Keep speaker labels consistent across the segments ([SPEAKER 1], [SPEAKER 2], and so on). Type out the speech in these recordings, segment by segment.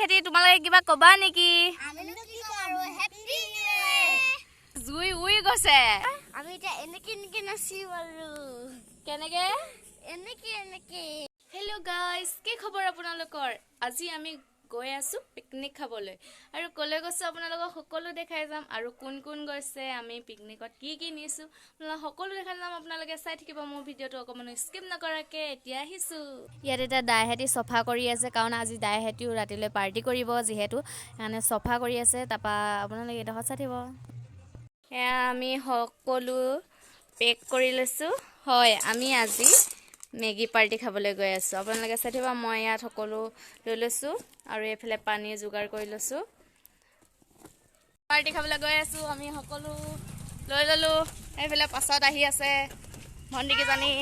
[SPEAKER 1] হেতি তোমালোকে কিবা কবা নেকি?
[SPEAKER 2] আমিনো কি কৰো হেপি নিউ ইয়াৰ
[SPEAKER 1] জুই উই গৈছে
[SPEAKER 2] আমি এটা এনেকে নাচিম আৰু
[SPEAKER 1] কেনেকে
[SPEAKER 2] এনেকে
[SPEAKER 1] হেল্ল' গাইজ কি খবৰ আপোনালোকৰ আজি আমি গৈ আছো পিকনিক খাবলৈ আৰু কলৈ গৈছো আপোনালোকক সকলো দেখাই যাম আৰু কোন কোন গৈছে আমি পিকনিকত কি নিছো আপোনালোক সকলো দেখাই যাম আপোনালোকে চাই থাকিব মোৰ ভিডিঅ'টো অকমান স্কিপ নকৰাকে এতিয়া আহিছো ইয়াত এটা দাইহেতি সফা কৰি আছে কাৰণ আজি দাইহেতিও ৰাতিলৈ পাৰ্টি কৰিব যিহেতু মানে সফা কৰি আছে তাপা আপোনালোকে এটা চাই থাকিব এয়া আমি সকলো পেক কৰি লৈছো হয় আমি আজি মেগী পাৰ্টি খাবলৈ গৈ আছো আপোনালোকে চাই থাকিব মই ইয়াত সকলো লৈ লৈছো আৰু এফালে পানী যোগাৰ কৰি লৈছো পাৰ্টি খাবলৈ গৈ আছো আমি সকলো লৈ ললো এফালে পাছত আহি আছে ভণ্টি কিজানি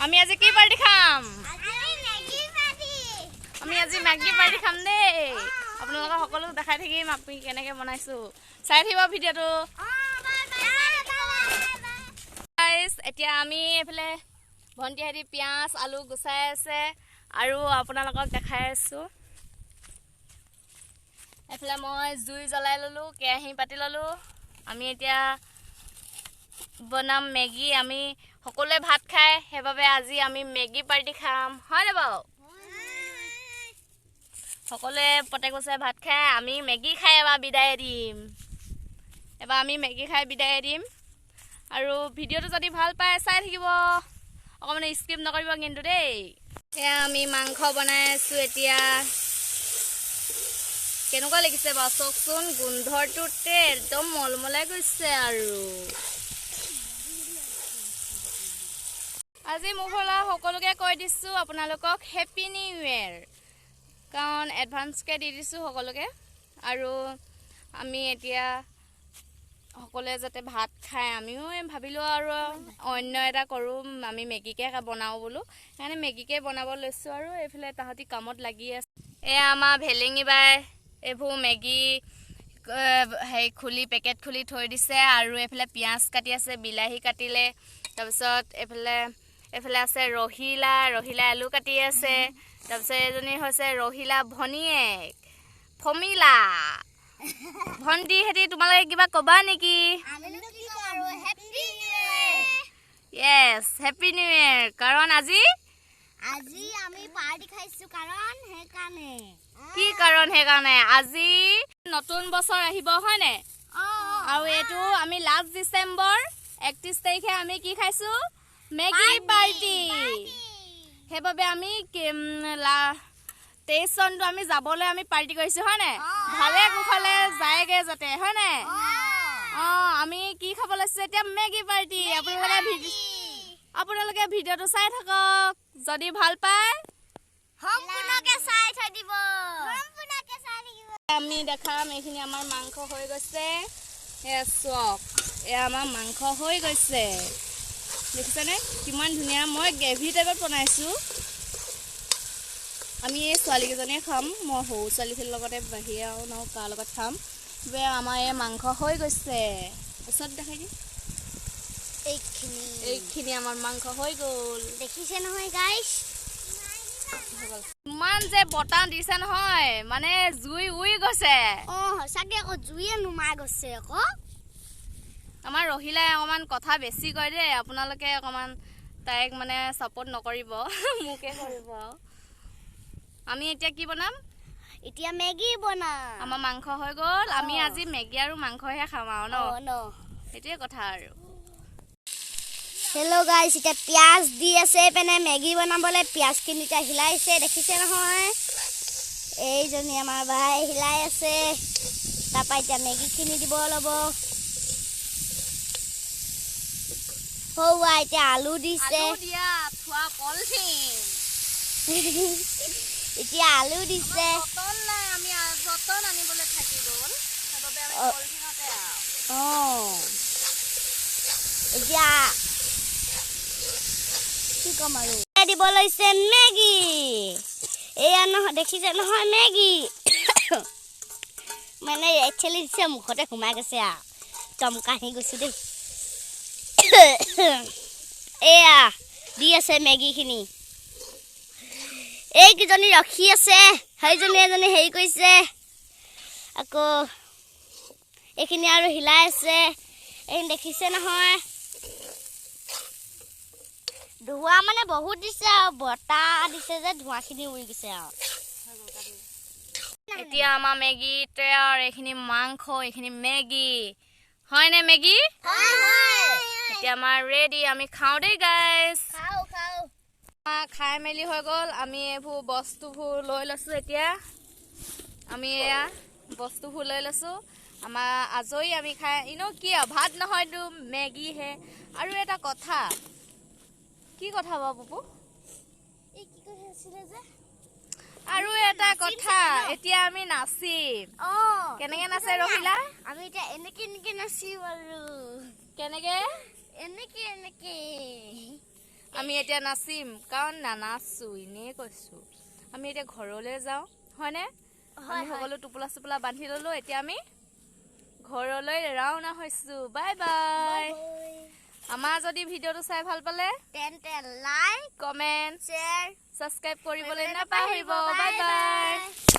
[SPEAKER 1] আমি আজি কি পাৰ্টি খাম আমি আজি মেগী পাৰ্টি খাম দেই আপোনালোকক সকলো দেখাই থাকিম আমি কেনেকৈ বনাইছো চাই থাকিব ভিডিঅ'টো এতিয়া আমি এফালে ভণ্টি হেতি পিঁয়াজ আলু গুচাই আছে আৰু আপোনালোকক দেখাই আছো এফালে মই জুই জ্বলাই ললো কেৰাহী পাতি ললো আমি এতিয়া বনাম মেগী আমি সকলোৱে ভাত খাই সেইবাবে আজি আমি মেগী পাৰ্টি খাম হয়নে বাৰু সকলোৱে পতে কৈছে ভাত খাই আমি মেগী খাই এবাৰ বিদায় দিম এবাৰ আমি মেগী খাই বিদায় দিম আৰু ভিডিঅ'টো যদি ভাল পায় চাই থাকিব অকমান স্কিপ নকৰিব কিন্তু দেই এয়া আমি মাংস বনাই আছো এতিয়া কেনেকুৱা লাগিছে বাৰু চাওকচোন গোন্ধটোতে একদম মলমলাই গৈছে আৰু আজি মোৰ ফালৰ সকলোকে কৈ দিছো আপোনালোকক হেপী নিউ ইয়াৰ কাৰণ এডভান্সকে দি দিছো সকলোকে আৰু আমি এতিয়া সকলোৱে যাতে ভাত খাই আমিও ভাবিলো আৰু অন্য এটা কৰো আমি মেগীকে বনাও বোলো সেইকাৰণে মেগীকে বনাব লৈছো আৰু এইফালে তাহাঁতি কামত লাগি আছে এয়া আমাৰ ভেলিঙি বাই এইবোৰ মেগী হেৰি খুলি পেকেট খুলি থৈ দিছে আৰু এইফালে পিঁয়াজ কাটি আছে বিলাহী কাটিলে তাৰপিছত এইফালে আছে ৰহিলা আলু কাটি আছে তাৰপিছত এজনী হৈছে ৰহিলা ভনীয়েক ফমিলা ভণ্টি হেতি তোমালোকে কিবা কবা নেকি
[SPEAKER 2] আমিনো কি কৰো হেপি নিউ ইয়াৰ
[SPEAKER 1] ইয়েছ হেপী নিউ ইয়াৰ কাৰণ আজি
[SPEAKER 2] আমি পাৰ্টি খাইছো কাৰণ সেইকাৰণে
[SPEAKER 1] কি কাৰণ সেইকাৰণে আজি নতুন বছৰ আহিব হয়নে আৰু এইটো আমি লাষ্ট ডিচেম্বৰ 31 তাৰিখে আমি কি খাইছো মেগী পাৰ্টি সেইবাবে আমি 23 চনটো আমি যাবলৈ আমি পাৰ্টি কৰিছো হয়নে ভালে কুশলে যায়গে যাতে হয়নে আমি কি খাব লৈছো এতিয়া মেগী পাৰ্টি আপোনালোকে ভিডিঅ'টো চাই থাকক যদি ভাল পায়
[SPEAKER 2] সম্পূৰ্ণকে চাই থৈ দিব
[SPEAKER 1] আমি দেখাম এইখিনি আমাৰ মাংস হৈ গৈছে এয়া চক এয়া আমাৰ মাংস হৈ গৈছে দেখিছেনে কিমান ধুনীয়া মই গ্ৰেভি টাইপত বনাইছো আমি এই ছোৱালীকেইজনীয়ে খাম মই সৰু ছোৱালীখিনিৰ লগতে বাহিৰে আৰু ন কাৰ লগত খাম আমাৰ এই মাংস হৈ গৈছে ওচৰত দেখাই দিম এইখিনি আমাৰ মাংস হৈ গ'ল
[SPEAKER 2] দেখিছে নহয় গাইছ
[SPEAKER 1] ইমান যে বতাহ দিছে নহয় মানে জুই উই গৈছে
[SPEAKER 2] সঁচাকে আকৌ জুইয়ে নুমাই গৈছে আকৌ
[SPEAKER 1] আমাৰ ৰহিলাই অকমান কথা বেছি কয় দেই আপোনালোকে অকমান তাইক মানে সাপোৰ্ট নকৰিব মোকে কৰিব আমি এতিয়া কি বনাম
[SPEAKER 2] এতিয়া মেগী বনাম
[SPEAKER 1] আমাৰ মাংস হৈ গ'ল আমি আজি মেগী আৰু মাংসহে খাম আৰু ন সেইটোৱে কথা আৰু
[SPEAKER 2] হেল্ল' গাইছ এতিয়া পিঁয়াজ দি আছে পেনে মেগী বনাবলৈ পিঁয়াজখিনি এতিয়া হিলাইছে দেখিছে নহয় এইজনী আমাৰ বাই হিলাই আছে তাৰপৰা এতিয়া মেগীখিনি দিব ল'ব এতিয়া আলু দিছে এতিয়া আলু দিছে এতিয়া কি কম আৰু দিব লৈছে মেগী এয়া নহয় দেখিছে নহয় মেগী মানে একচুৱেলি দিছে মুখতে সোমাই গৈছে আৰু চমকাহি গৈছো দেই এয়া দি আছে মেগীখিনি এইকেইজনী ৰখি আছে সেইজনী এজনী হেৰি কৰিছে আকৌ এইখিনি আৰু হিলাই আছে এইখিনি দেখিছে নহয় ধোঁৱা মানে বহুত দিছে আৰু বতাহ দিছে যে ধোঁৱাখিনি উৰি গৈছে আৰু
[SPEAKER 1] এতিয়া আমাৰ মেগী তৈয়াৰ এইখিনি মাংস এইখিনি মেগী হয়নে মেগী এতিয়া আমাৰ ৰেডি আমি খাওঁ দেই গাইজ খাই মেলি হৈ গ'ল আমি এইবোৰ বস্তুবোৰ লৈ লৈছোঁ এতিয়া আমি এয়া বস্তুবোৰ লৈ লৈছোঁ আমাৰ আজৰি আমি খাই কি আৰু ভাত নহয়তো মেগীহে আৰু এটা কথা কি কথা বাৰু পুপু
[SPEAKER 2] এই কি কথা আছিলে যে
[SPEAKER 1] আৰু এটা কথা এতিয়া আমি নাচিম কেনেকে নাচে ৰহিলা
[SPEAKER 2] আমি এতিয়া এনেকে এনেকে নাচিম আৰু
[SPEAKER 1] কেনেকে
[SPEAKER 2] এনেকে
[SPEAKER 1] আমি এতিয়া নাচিম কাৰণ নানাচো এনেই কৈছোঁ আমি এতিয়া ঘৰলৈ যাওঁ হয়নে আমি সকলো টোপোলা চোপোলা বান্ধি ল'লোঁ এতিয়া আমি ঘৰলৈ ৰাওনা হৈছোঁ বাই বাই আমাৰ যদি ভিডিঅ'টো চাই ভাল পালে
[SPEAKER 2] তেন্তে লাইক
[SPEAKER 1] কমেণ্ট
[SPEAKER 2] শ্বেয়াৰ
[SPEAKER 1] ছাবস্ক্ৰাইব কৰিবলৈ নাপাহৰিব বাই বাই